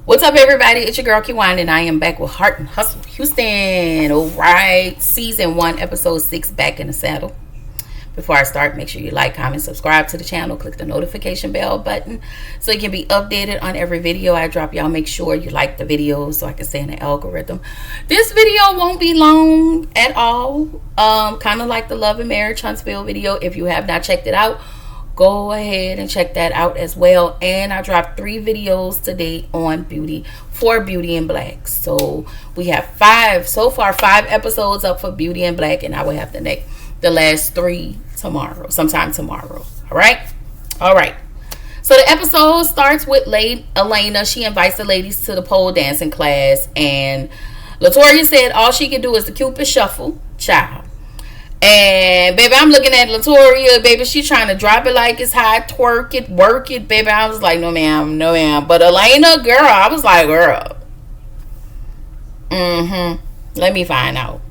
What's up, everybody? It's your girl Kiwan, and I am back with Heart and Hustle Houston. All right, season 1, episode 6, back in the saddle. Before I start, make sure you like, comment, subscribe to the channel, click the notification bell button so you can be updated on every video I drop. Y'all make sure you like the video so I can stay in the algorithm. This video won't be long at all. Kind of like the Love and Marriage Huntsville video. If you have not checked it out, go ahead and check that out as well. And I dropped 3 videos today on beauty, for Beauty in Black. So we have 5 episodes up for Beauty in Black, and I will have the last 3 tomorrow, sometime tomorrow. All right. So the episode starts with Elena. She invites the ladies to the pole dancing class, and Latoya said all she can do is the Cupid shuffle, child. And baby, I'm looking at Latoya, baby, she trying to drop it like it's hot, twerk it, work it, baby. I was like, no ma'am. But Elena, girl, I was like, girl, let me find out.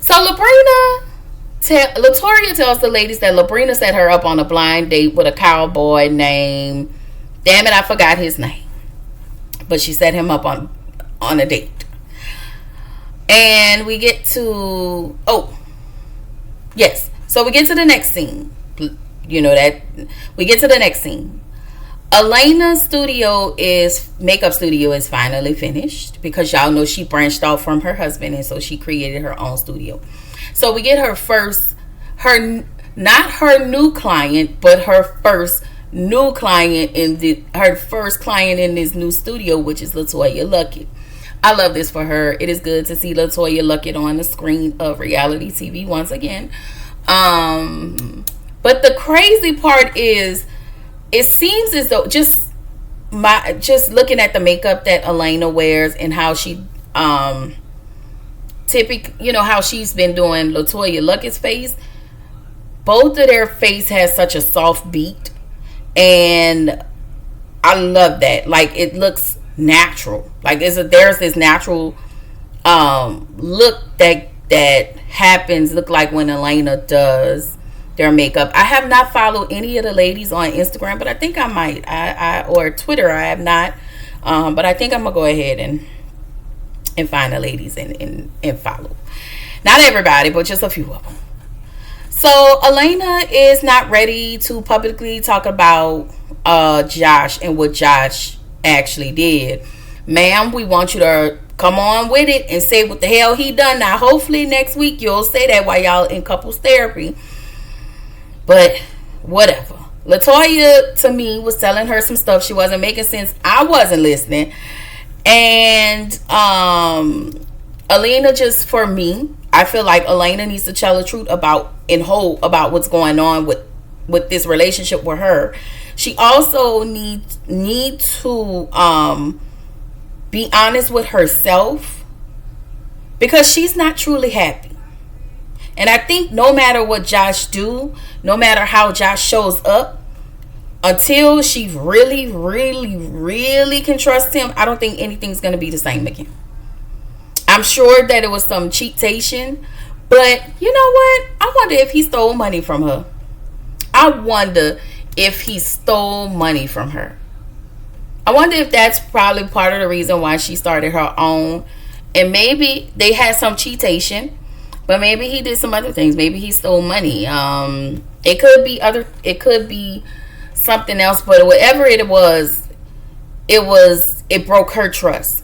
So Latoya tells the ladies that Labrina set her up on a blind date with a cowboy named, damn it, I forgot his name, but she set him up on a date. And we get to, so we get to the next scene. You know that we get to the next scene. Elena's makeup studio is finally finished, because y'all know she branched off from her husband, and so she created her own studio. So we get not her new client, but her first new client her first client in this new studio, which is Latoya Luckett. I love this for her. It is good to see Latoya Luckett on the screen of reality TV once again. But the crazy part is, it seems as though just looking at the makeup that Elena wears and how she how she's been doing Latoya Luckett's face, both of their face has such a soft beat, and I love that. Like, it looks natural. Like there's this natural look that happens, look like when Elena does their makeup. I have not followed any of the ladies on Instagram, but I think I might. Or Twitter, I have not. But I think I'm gonna go ahead and find the ladies and follow. Not everybody, but just a few of them. So Elena is not ready to publicly talk about Josh and what Josh actually did. Ma'am, we want you to come on with it and say what the hell he done. Now hopefully next week you'll say that while y'all in couples therapy. But whatever. Latoya, to me, was telling her some stuff she wasn't making sense. I wasn't listening. And Elena, just for me, I feel like Elena needs to tell the truth about what's going on with this relationship with her. She also need to be honest with herself, because she's not truly happy. And I think no matter what Josh do, no matter how Josh shows up, until she really, really, really can trust him, I don't think anything's going to be the same again. I'm sure that it was some cheatation, but you know what? I wonder if he stole money from her. I wonder if that's probably part of the reason why she started her own. And maybe they had some cheatation, but maybe he did some other things. Maybe he stole money. It could be something else, but whatever it was, it broke her trust.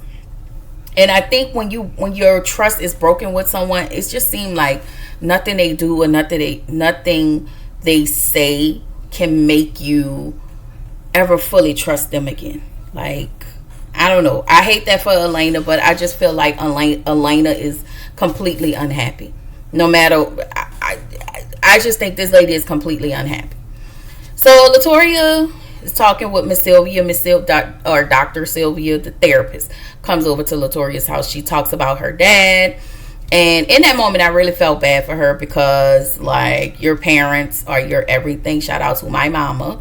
And I think when your trust is broken with someone, it just seems like nothing they do or nothing they say can make you ever fully trust them again. Like, I don't know. I hate that for Elena, but I just feel like Elena is completely unhappy. No matter, I just think this lady is completely unhappy. So Latoya is talking with Miss Sylvia. Dr. Sylvia, the therapist, comes over to Latoya's house. She talks about her dad. And in that moment, I really felt bad for her, because, like, your parents are your everything. Shout out to my mama.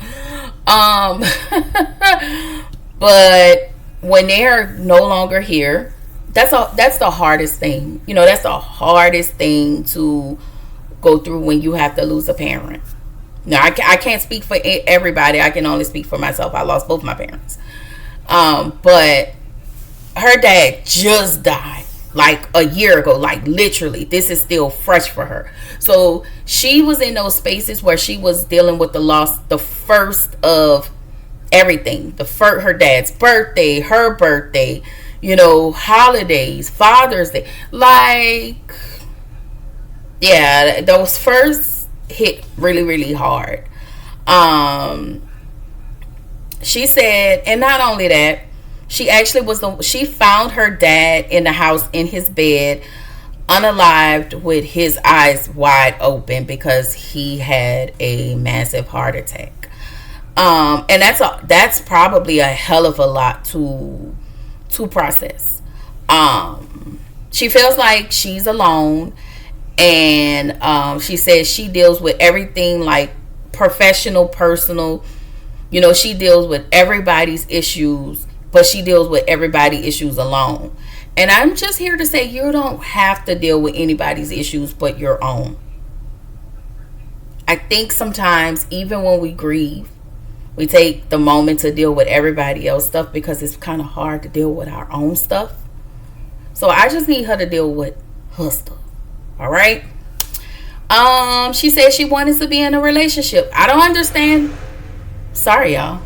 But when they are no longer here, that's the hardest thing. You know, that's the hardest thing to go through when you have to lose a parent. Now, I can't speak for everybody. I can only speak for myself. I lost both my parents. But her dad just died like a year ago. Like literally, this is still fresh for her. So she was in those spaces where she was dealing with the loss, the first of everything. Her dad's birthday, her birthday, holidays, Father's Day. Like, yeah, those first hit really, really hard. She said, and not only that, she actually she found her dad in the house in his bed, unalived with his eyes wide open because he had a massive heart attack. And that's probably a hell of a lot to process. She feels like she's alone, and she says she deals with everything like professional, personal. She deals with everybody's issues, but she deals with everybody's issues alone. And I'm just here to say you don't have to deal with anybody's issues but your own. I think sometimes, even when we grieve, we take the moment to deal with everybody else's stuff because it's kind of hard to deal with our own stuff. So I just need her to deal with her stuff. All right. She said she wanted to be in a relationship. I don't understand. Sorry, y'all.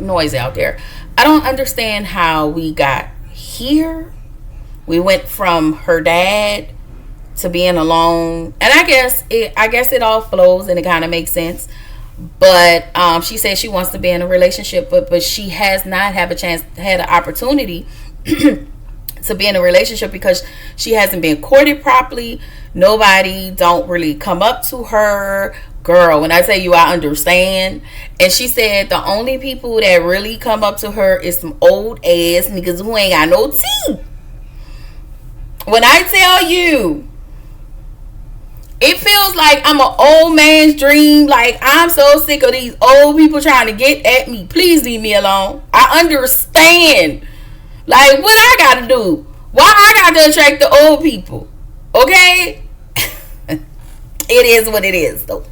Noise out there. I don't understand how we got here. We went from her dad to being alone, and I guess it all flows and it kind of makes sense. But she says she wants to be in a relationship, but she has not had an opportunity to be in a relationship because she hasn't been courted properly. Nobody don't really come up to her. Girl, when I tell you, I understand. And she said the only people that really come up to her is some old ass niggas who ain't got no teeth. When I tell you, it feels like I'm an old man's dream. Like, I'm so sick of these old people trying to get at me. Please leave me alone. I understand. Like, what I gotta do? Why I gotta attract the old people? Okay? It is what it is, though.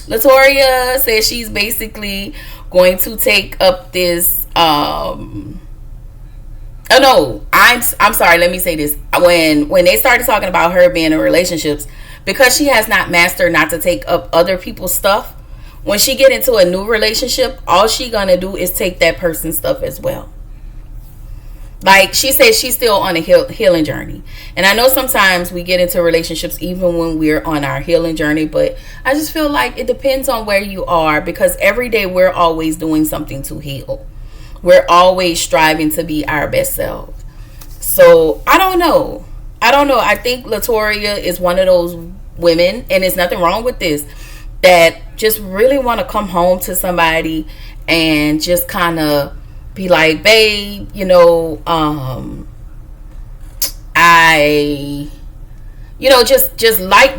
Latoria says she's basically going to take up this oh no, I'm sorry, let me say this. When they started talking about her being in relationships, because she has not mastered not to take up other people's stuff, when she get into a new relationship, all she gonna do is take that person's stuff as well. Like, she says she's still on a healing journey. And I know sometimes we get into relationships even when we're on our healing journey, but I just feel like it depends on where you are, because every day we're always doing something to heal. We're always striving to be our best selves. So, I don't know. I think Latoria is one of those women, and there's nothing wrong with this, that just really want to come home to somebody and just kind of be like, babe, I,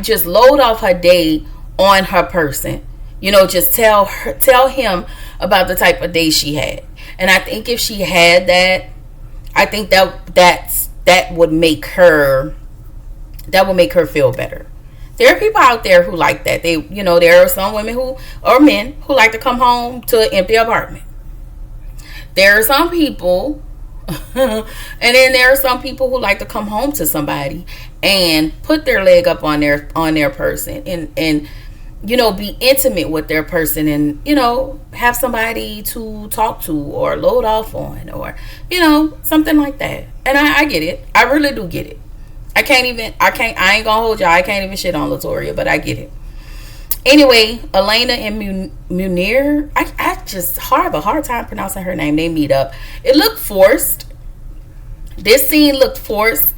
just load off her day on her person. Just tell him about the type of day she had. And I think if she had that, I think that would make her feel better. There are people out there who like that. There are some women or men who like to come home to an empty apartment. There are some people, and then there are some people who like to come home to somebody and put their leg up on their person and be intimate with their person and, have somebody to talk to or load off on or, something like that. And I get it. I really do get it. I ain't gonna hold y'all. I can't even shit on Latoria, but I get it. Anyway, Elena and Munir, I just have a hard time pronouncing her name. They meet up. It looked forced. This scene looked forced.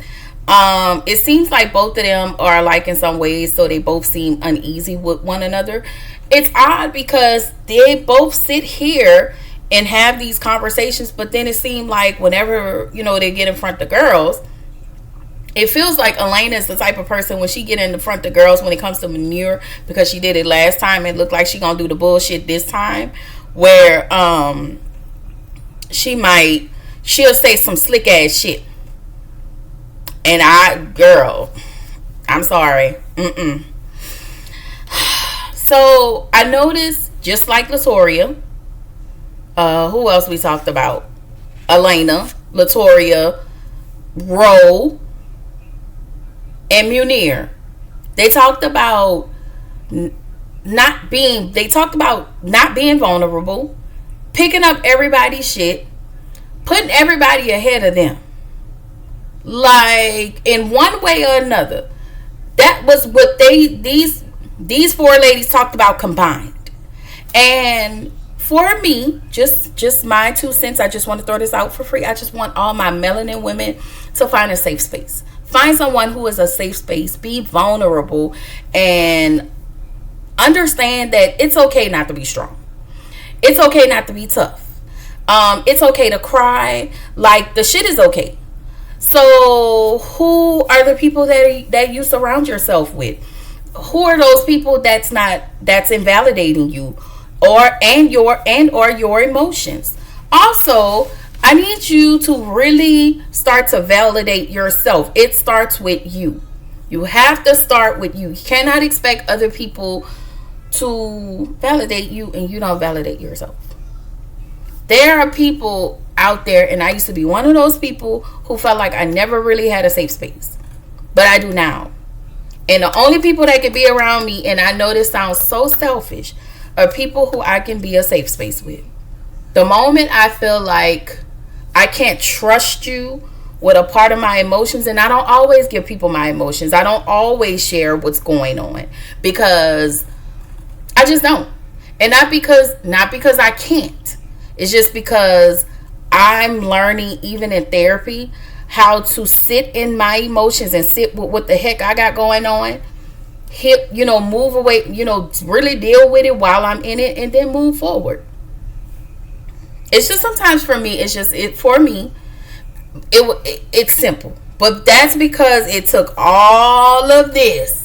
It seems like both of them are alike in some ways, so they both seem uneasy with one another. It's odd because they both sit here and have these conversations, but then it seemed like whenever, they get in front of the girls, it feels like Elena is the type of person when she get in the front of girls when it comes to manure, because she did it last time. It looked like she gonna do the bullshit this time, where she'll say some slick ass shit, and I'm sorry. So I noticed, just like Latoria, Who else we talked about? Elena, Latoria, Ro, and Munir. They talked about not being vulnerable, picking up everybody's shit, putting everybody ahead of them. Like, in one way or another. That was what these four ladies talked about combined. And for me, just my 2 cents, I just want to throw this out for free. I just want all my melanin women to find a safe space. Find someone who is a safe space. Be vulnerable and understand that it's okay not to be strong. It's okay not to be tough. It's okay to cry. Like, the shit is okay. So who are the people that you surround yourself with? Who are those people that's invalidating you or your emotions? Also, I need you to really start to validate yourself. It starts with you. You have to start with you. You cannot expect other people to validate you and you don't validate yourself. There are people out there, and I used to be one of those people who felt like I never really had a safe space, but I do now. And the only people that can be around me, and I know this sounds so selfish, are people who I can be a safe space with. The moment I feel like I can't trust you with a part of my emotions, and I don't always give people my emotions, I don't always share what's going on, because I just don't. And not because I can't. It's just because I'm learning, even in therapy, how to sit in my emotions and sit with what the heck I got going on. Move away, really deal with it while I'm in it and then move forward. It's just sometimes for me, it's simple. But that's because it took all of this.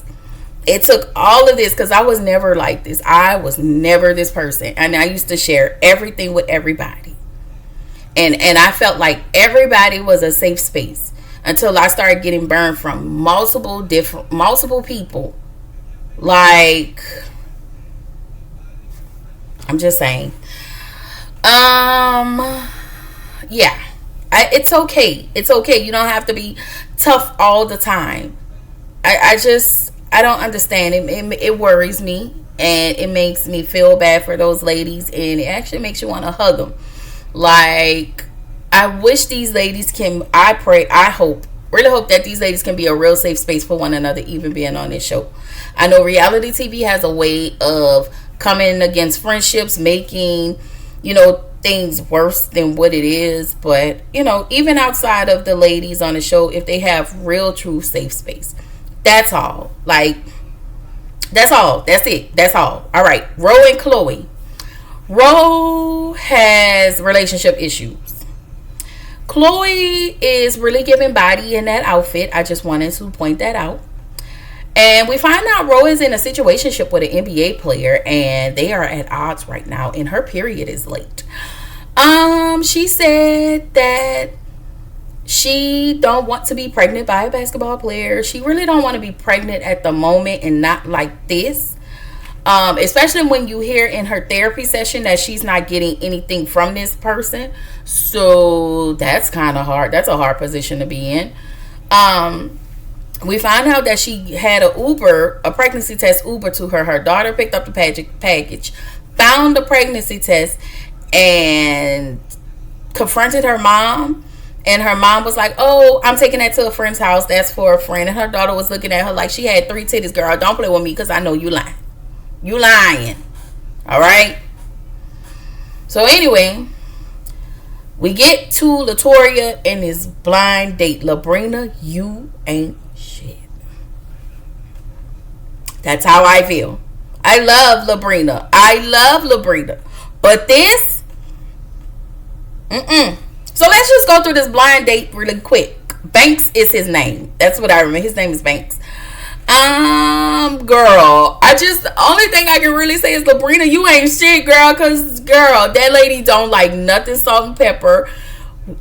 Because I was never like this. I was never this person. And I used to share everything with everybody. And I felt like everybody was a safe space until I started getting burned from multiple people. Like, I'm just saying. Yeah. It's okay. It's okay. You don't have to be tough all the time. I don't understand. It worries me, and it makes me feel bad for those ladies, and it actually makes you want to hug them. Like, I wish these ladies can, really hope that these ladies can be a real safe space for one another, even being on this show. I know reality TV has a way of coming against friendships, making, things worse than what it is. But, even outside of the ladies on the show, if they have real, true safe space, that's all. Like, that's all. That's it. That's all. All right. Ro and Chloe. Ro has relationship issues. Chloe is really giving body in that outfit. I just wanted to point that out. And we find out Ro is in a situationship with an NBA player, and they are at odds right now, and her period is late. She said that she don't want to be pregnant by a basketball player. She really don't want to be pregnant at the moment, and not like this. Especially when you hear in her therapy session that she's not getting anything from this person. So that's kind of hard. That's a hard position to be in. We find out that she had a pregnancy test Uber to her. Her daughter picked up the package, found the pregnancy test, and confronted her mom. And her mom was like, "Oh, I'm taking that to a friend's house. That's for a friend." And her daughter was looking at her like she had 3 titties. "Girl, don't play with me because I know you lying. You lying." All right. So anyway, we get to Latoria and this blind date. Labrina, you ain't shit. That's how I feel. I love Labrina. But this, So let's just go through this blind date really quick. Banks is his name. That's what I remember. His name is Banks. Girl, the only thing I can really say is, Labrina, you ain't shit, girl. Cause, girl, that lady don't like nothing salt and pepper.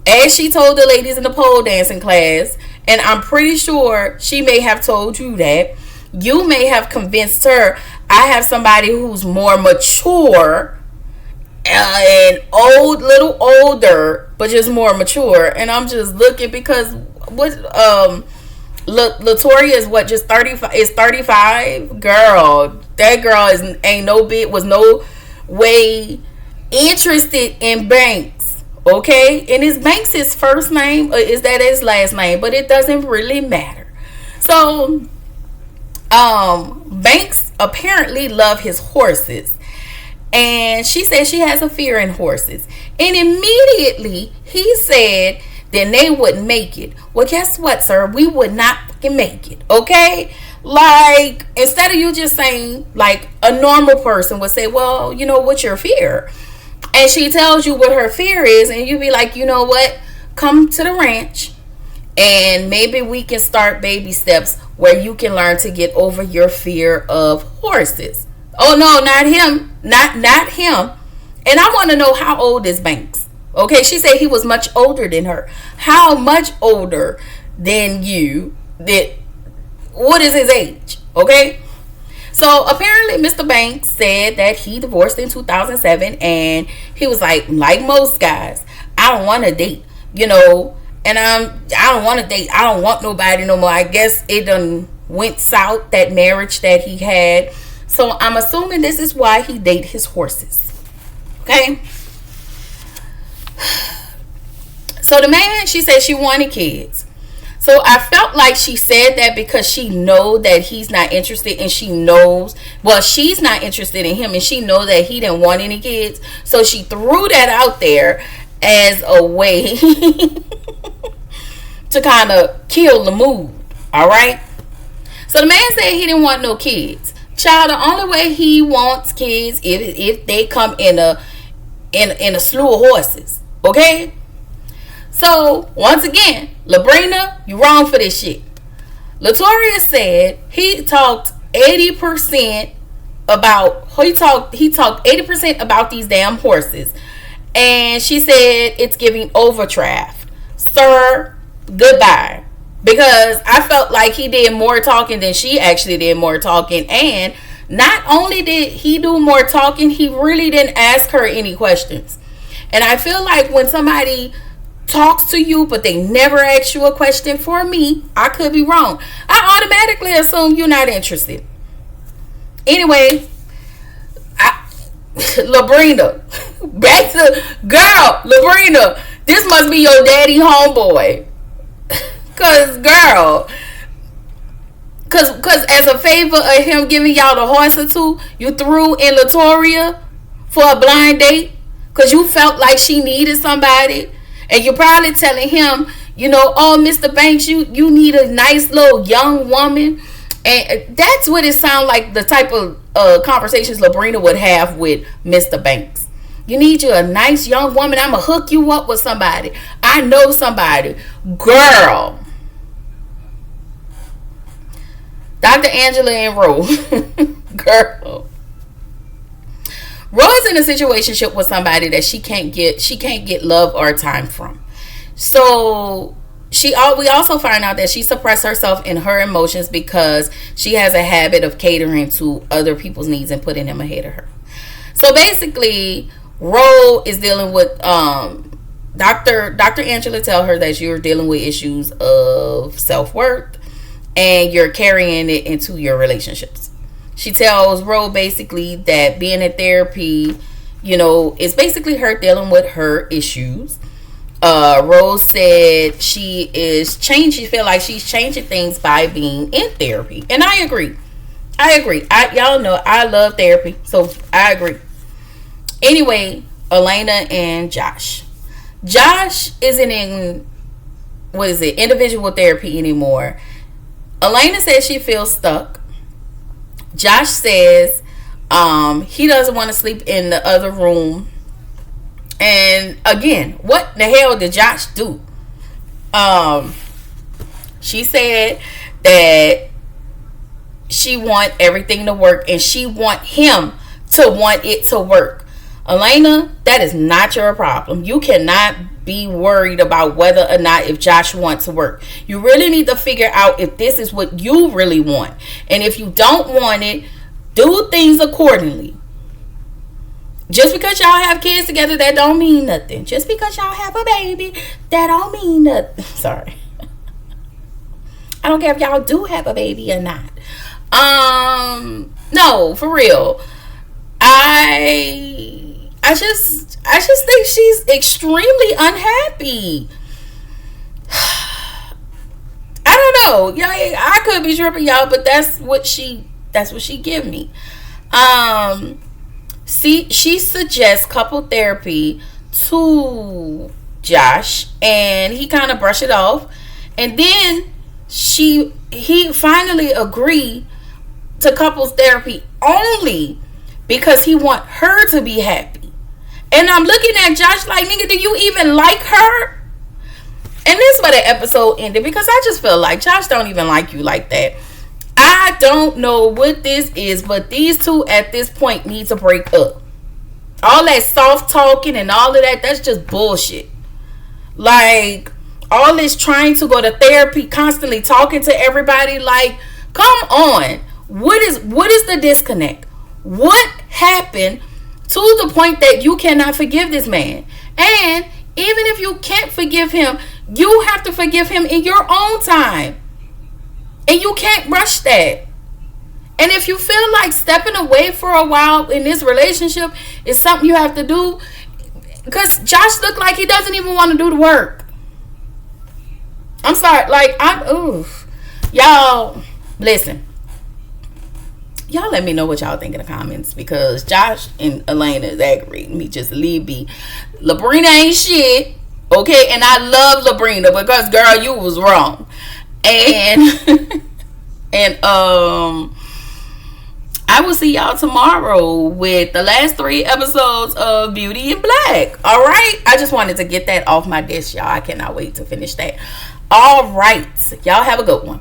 As she told the ladies in the pole dancing class, and I'm pretty sure she may have told you that. You may have convinced her, I have somebody who's more mature and little older, but just more mature. And I'm just looking because what Latoria is what, just 35, is 35. Girl, that girl was no way interested in Banks. Okay, and is Banks his first name or is that his last name? But it doesn't really matter. So Banks apparently love his horses, and she said she has a fear in horses. And immediately he said then they wouldn't make it. Well, guess what, sir? We would not fucking make it. Okay? Like, instead of you just saying, like a normal person would say, well, you know, what's your fear? And she tells you what her fear is, and you be like, you know what? Come to the ranch, and maybe we can start baby steps where you can learn to get over your fear of horses. Oh no, not him. Not him. And I want to know, how old is Banks? Okay, she said he was much older than her. How much older than you? What is his age? Okay. So apparently Mr. Banks said that he divorced in 2007, and he was like most guys, I don't want to date, you know, and I don't want to date. I don't want nobody no more. I guess it done went south, that marriage that he had. So I'm assuming this is why he dated his horses. Okay. So the man, she said she wanted kids. So I felt like she said that because she know that he's not interested, and she knows, well, she's not interested in him, and she know that he didn't want any kids. So she threw that out there as a way to kind of kill the mood. All right. So the man said he didn't want no kids. Child, the only way he wants kids if they come in a slew of horses. Okay. So once again, Labrina, you wrong for this shit. Latoria said he talked 80% about he talked 80% about these damn horses, and she said it's giving overdraft. Sir, goodbye. Because I felt like he did more talking than she actually did more talking, and not only did he do more talking, he really didn't ask her any questions. And I feel like when somebody talks to you but they never ask you a question, for me, I could be wrong, I automatically assume you're not interested. Anyway, Labrina, back to girl. Labrina, this must be your daddy homeboy. Cause as a favor of him giving y'all the horse or two, you threw in Latoria for a blind date because you felt like she needed somebody. And you're probably telling him, you know, oh, Mr. Banks, you need a nice little young woman. And that's what it sounds like, the type of conversations Labrina would have with Mr. Banks. You need you a nice young woman. I'm going to hook you up with somebody. I know somebody. Girl. Dr. Angela and Rose. Girl. Rose in a situationship with somebody that she can't get love or time from. So we also find out that she suppressed herself in her emotions because she has a habit of catering to other people's needs and putting them ahead of her. So basically, Rose is dealing with Dr. Angela tell her that you're dealing with issues of self-worth and you're carrying it into your relationships. She tells Rose basically that being in therapy, you know, is basically her dealing with her issues. Rose said she is changing. She feel like she's changing things by being in therapy, and I agree. Y'all know I love therapy, so I agree. Anyway, Elena and Josh. Josh isn't in individual therapy anymore. Elena says she feels stuck. Josh says he doesn't want to sleep in the other room. And again, what the hell did Josh do? She said that she want everything to work and she want him to want it to work. Elena, that is not your problem. You cannot be worried about whether or not if Josh wants to work. You really need to figure out if this is what you really want. And if you don't want it, do things accordingly. Just because y'all have kids together, that don't mean nothing. Just because y'all have a baby, that don't mean nothing. Sorry. I don't care if y'all do have a baby or not. No, for real. I just think she's extremely unhappy. I don't know. Yeah, I could be tripping, y'all, but that's what she give me. She suggests couple therapy to Josh, and he kind of brushed it off, and then he finally agreed to couples therapy only because he want her to be happy. And I'm looking at Josh like, nigga, do you even like her? And this is where the episode ended, because I just feel like Josh don't even like you like that. I don't know what this is, but these two at this point need to break up. All that soft talking and all of that, that's just bullshit. Like, all this trying to go to therapy, constantly talking to everybody, like, come on. What is the disconnect? What happened to the point that you cannot forgive this man? And even if you can't forgive him, you have to forgive him in your own time. And you can't rush that. And if you feel like stepping away for a while in this relationship is something you have to do, because Josh looked like he doesn't even want to do the work. I'm sorry. Like, y'all, listen. Y'all let me know what y'all think in the comments, because Josh and Elena is aggravating me just a little bit. Labrina ain't shit. Okay, and I love Labrina because, girl, you was wrong. And and I will see y'all tomorrow with the last 3 episodes of Beauty in Black. All right, I just wanted to get that off my dish, y'all. I cannot wait to finish that. All right, y'all have a good one.